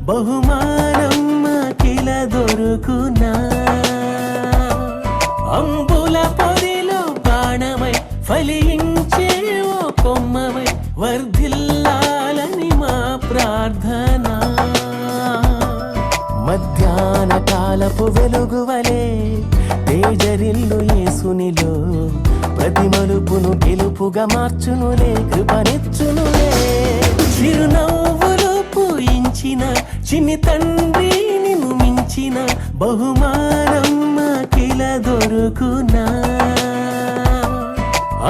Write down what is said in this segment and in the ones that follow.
బహుమానం మాకిల దొరుకునా. అంబుల పొదిలో బాణమై ఫలించే ఓ కొమ్మవై వర్ధిల్లాలని మా ప్రార్థన. మధ్యాహ్న కాలపు వెలుగువలే తేజరిల్లు యేసునిలో, ప్రతి మలుపును గెలుపుగా మార్చునులే, కృపనిచ్చునులే. చిరునవ్వులు పూయించిన చిన్ని తండ్రి నిన్ను మించిన బహుమానం మాకిల దొరుకునా.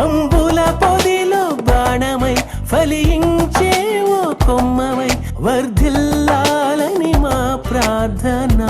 అంబుల పొదిలో బాణమై ఫలించే ఓ కొమ్మవై వర్ధిల్లాలని మా ప్రార్థన.